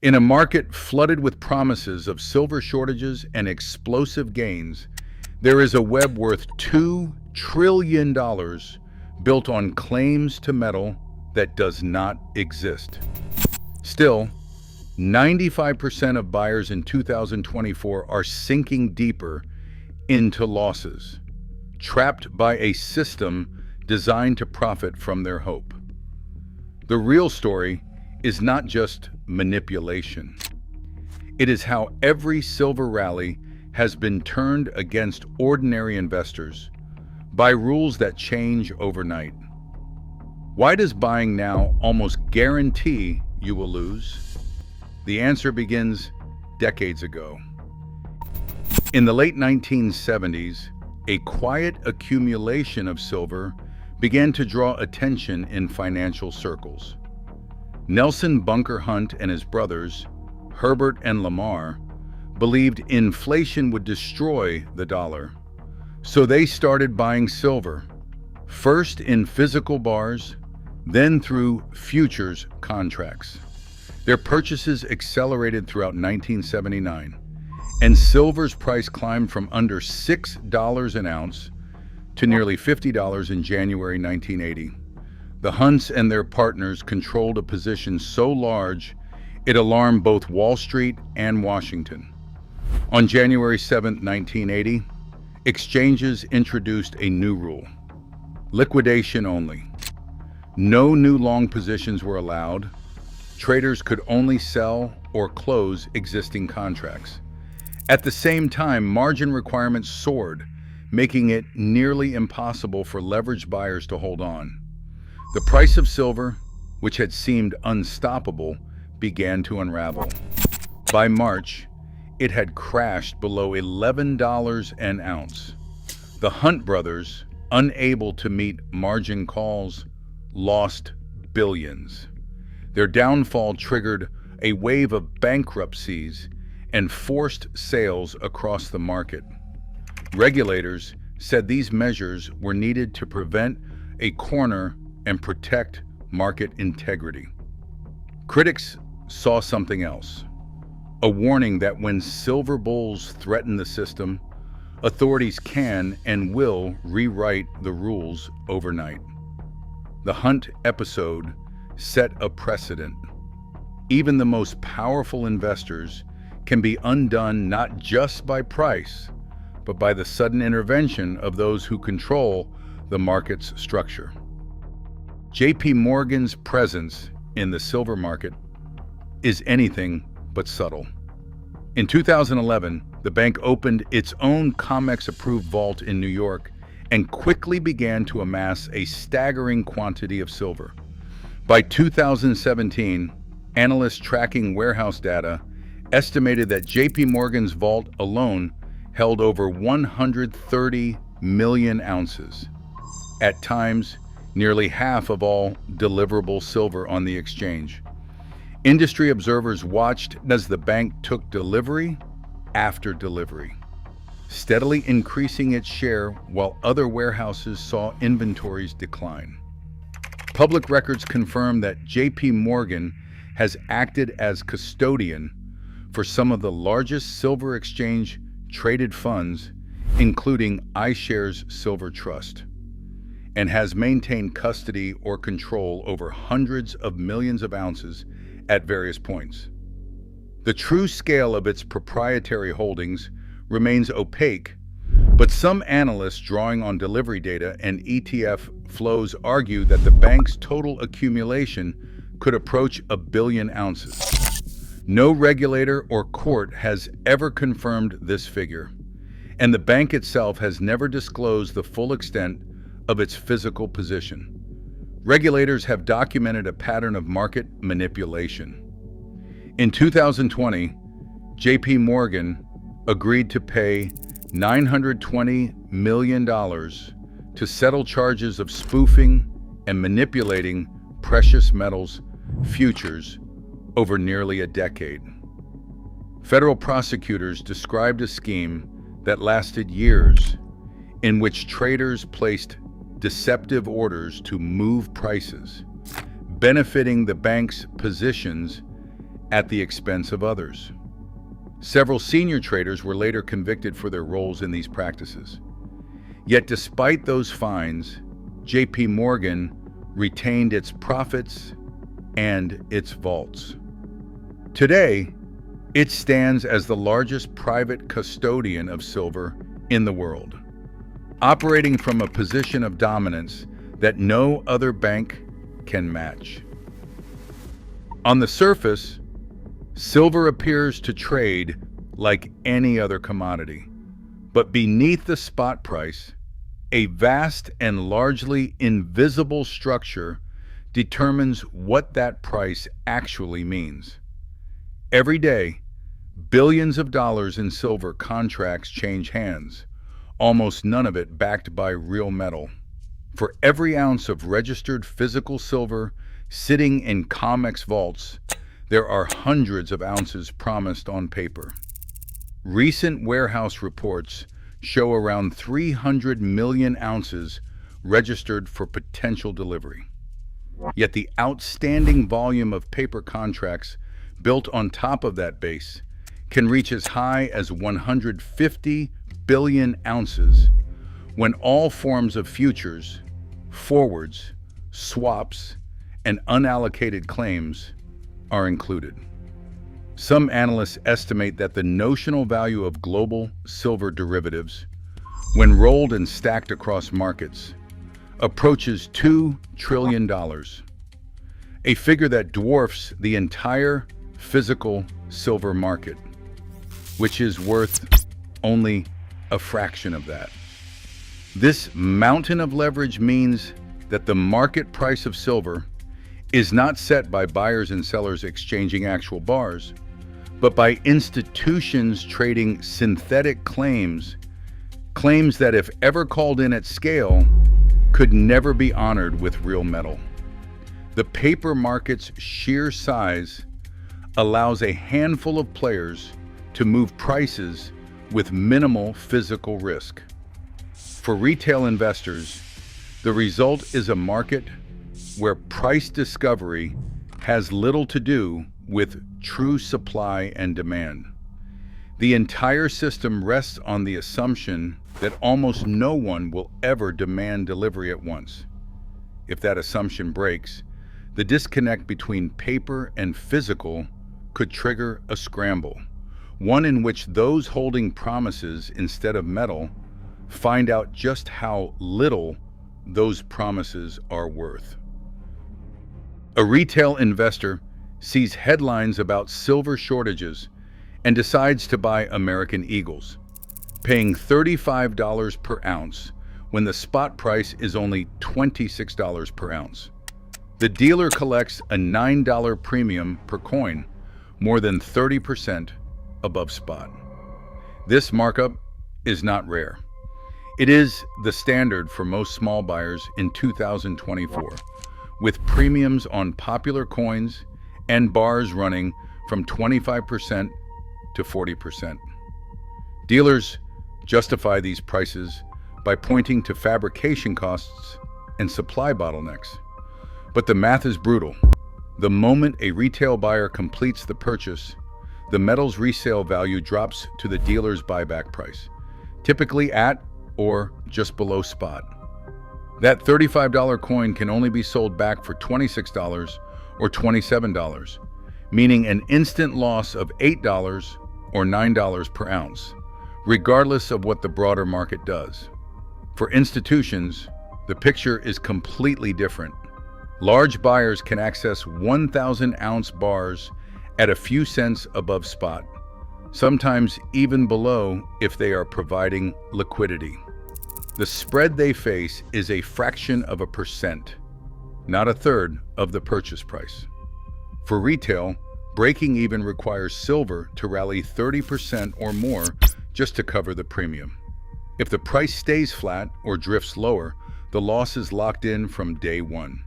In a market flooded with promises of silver shortages and explosive gains, there is a web worth $2 trillion built on claims to metal that does not exist. Still, 95% of buyers in 2024 are sinking deeper into losses, trapped by a system designed to profit from their hope. The real story is not just manipulation. It is how every silver rally has been turned against ordinary investors by rules that change overnight. Why does buying now almost guarantee you will lose? The answer begins decades ago. In the late 1970s, a quiet accumulation of silver began to draw attention in financial circles. Nelson Bunker Hunt and his brothers, Herbert and Lamar, believed inflation would destroy the dollar. So they started buying silver, first in physical bars, then through futures contracts. Their purchases accelerated throughout 1979, and silver's price climbed from under $6 an ounce to nearly $50 in January 1980. The Hunts and their partners controlled a position so large it alarmed both Wall Street and Washington. On January 7, 1980, exchanges introduced a new rule: liquidation only. No new long positions were allowed. Traders could only sell or close existing contracts. At the same time, margin requirements soared, making it nearly impossible for leveraged buyers to hold on. The price of silver, which had seemed unstoppable, began to unravel. By March, it had crashed below $11 an ounce. The Hunt brothers, unable to meet margin calls, lost billions. Their downfall triggered a wave of bankruptcies and forced sales across the market. Regulators said these measures were needed to prevent a corner and protect market integrity. Critics saw something else: a warning that when silver bulls threaten the system, authorities can and will rewrite the rules overnight. The Hunt episode set a precedent. Even the most powerful investors can be undone not just by price, but by the sudden intervention of those who control the market's structure. JP Morgan's presence in the silver market is anything but subtle. In 2011, the bank opened its own COMEX-approved vault in New York and quickly began to amass a staggering quantity of silver. By 2017, analysts tracking warehouse data estimated that JP Morgan's vault alone held over 130 million ounces. At times, nearly half of all deliverable silver on the exchange. Industry observers watched as the bank took delivery after delivery, steadily increasing its share while other warehouses saw inventories decline. Public records confirm that JP Morgan has acted as custodian for some of the largest silver exchange traded funds, including iShares Silver Trust, and has maintained custody or control over hundreds of millions of ounces at various points. The true scale of its proprietary holdings remains opaque, but some analysts drawing on delivery data and ETF flows argue that the bank's total accumulation could approach 1 billion ounces. No regulator or court has ever confirmed this figure, and the bank itself has never disclosed the full extent of its physical position. Regulators have documented a pattern of market manipulation. In 2020, JP Morgan agreed to pay $920 million to settle charges of spoofing and manipulating precious metals futures over nearly a decade. Federal prosecutors described a scheme that lasted years, in which traders placed deceptive orders to move prices, benefiting the bank's positions at the expense of others. Several senior traders were later convicted for their roles in these practices. Yet despite those fines, J.P. Morgan retained its profits and its vaults. Today, it stands as the largest private custodian of silver in the world, operating from a position of dominance that no other bank can match. On the surface, silver appears to trade like any other commodity, but beneath the spot price, a vast and largely invisible structure determines what that price actually means. Every day, billions of dollars in silver contracts change hands, almost none of it backed by real metal. For every ounce of registered physical silver sitting in COMEX vaults, there are hundreds of ounces promised on paper. Recent warehouse reports show around 300 million ounces registered for potential delivery. Yet the outstanding volume of paper contracts built on top of that base can reach as high as 150 billion ounces when all forms of futures, forwards, swaps, and unallocated claims are included. Some analysts estimate that the notional value of global silver derivatives, when rolled and stacked across markets, approaches $2 trillion, a figure that dwarfs the entire physical silver market, which is worth only a fraction of that. This mountain of leverage means that the market price of silver is not set by buyers and sellers exchanging actual bars, but by institutions trading synthetic claims that, if ever called in at scale, could never be honored with real metal. The paper market's sheer size allows a handful of players to move prices with minimal physical risk. For retail investors, the result is a market where price discovery has little to do with true supply and demand. The entire system rests on the assumption that almost no one will ever demand delivery at once. If that assumption breaks, the disconnect between paper and physical could trigger a scramble, one in which those holding promises instead of metal find out just how little those promises are worth. A retail investor sees headlines about silver shortages and decides to buy American Eagles, paying $35 per ounce when the spot price is only $26 per ounce. The dealer collects a $9 premium per coin, more than 30% above spot. This markup is not rare. It is the standard for most small buyers in 2024, with premiums on popular coins and bars running from 25% to 40%. Dealers justify these prices by pointing to fabrication costs and supply bottlenecks. But the math is brutal. The moment a retail buyer completes the purchase, the metal's resale value drops to the dealer's buyback price, typically at or just below spot. That $35 coin can only be sold back for $26 or $27, meaning an instant loss of $8 or $9 per ounce, regardless of what the broader market does. For institutions, the picture is completely different. Large buyers can access 1,000-ounce bars at a few cents above spot, sometimes even below if they are providing liquidity. The spread they face is a fraction of a percent, not a third of the purchase price. For retail, breaking even requires silver to rally 30% or more just to cover the premium. If the price stays flat or drifts lower, the loss is locked in from day one.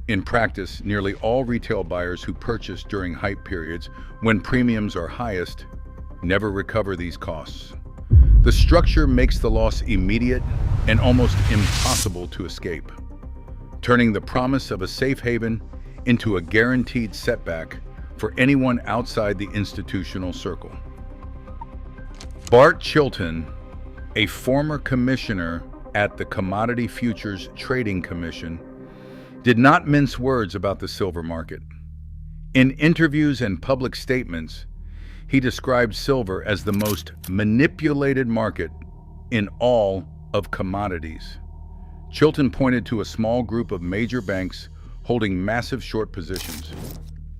In practice, nearly all retail buyers who purchase during hype periods when premiums are highest never recover these costs. The structure makes the loss immediate and almost impossible to escape, turning the promise of a safe haven into a guaranteed setback for anyone outside the institutional circle. Bart Chilton, a former commissioner at the Commodity Futures Trading Commission, did not mince words about the silver market. In interviews and public statements, he described silver as the most manipulated market in all of commodities. Chilton pointed to a small group of major banks holding massive short positions.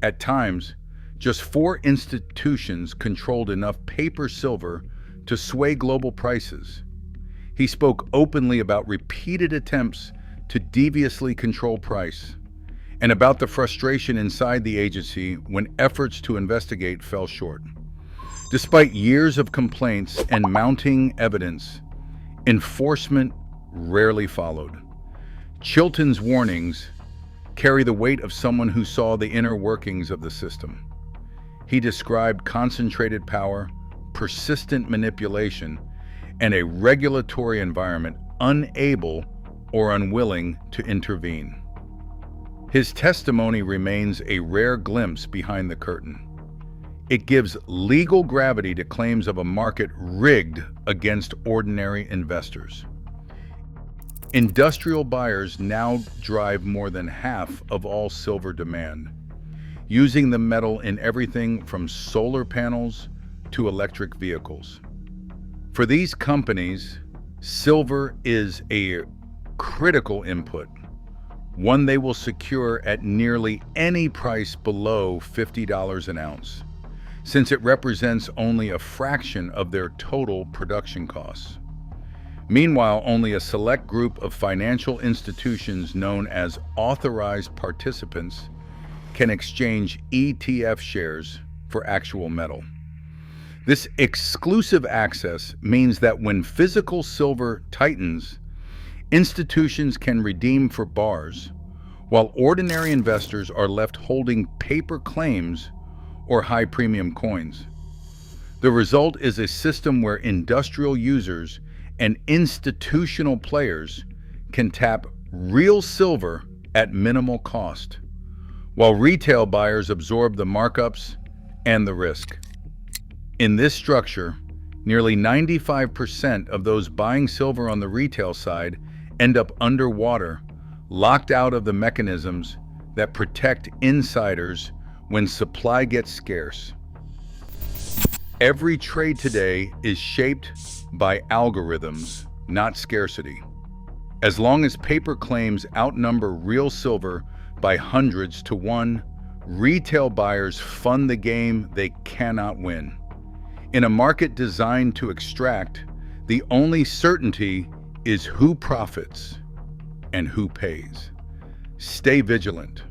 At times, just 4 institutions controlled enough paper silver to sway global prices. He spoke openly about repeated attempts to deviously control price, and about the frustration inside the agency when efforts to investigate fell short. Despite years of complaints and mounting evidence, enforcement rarely followed. Chilton's warnings carry the weight of someone who saw the inner workings of the system. He described concentrated power, persistent manipulation, and a regulatory environment unable or unwilling to intervene. His testimony remains a rare glimpse behind the curtain. It gives legal gravity to claims of a market rigged against ordinary investors. Industrial buyers now drive more than half of all silver demand, using the metal in everything from solar panels to electric vehicles. For these companies, silver is a critical input, one they will secure at nearly any price below $50 an ounce, since it represents only a fraction of their total production costs. Meanwhile, only a select group of financial institutions known as authorized participants can exchange ETF shares for actual metal. This exclusive access means that when physical silver tightens, institutions can redeem for bars, while ordinary investors are left holding paper claims or high premium coins. The result is a system where industrial users and institutional players can tap real silver at minimal cost, while retail buyers absorb the markups and the risk. In this structure, nearly 95% of those buying silver on the retail side end up underwater, locked out of the mechanisms that protect insiders when supply gets scarce. Every trade today is shaped by algorithms, not scarcity. As long as paper claims outnumber real silver by hundreds to 1, retail buyers fund the game they cannot win. In a market designed to extract, the only certainty is who profits and who pays. Stay vigilant.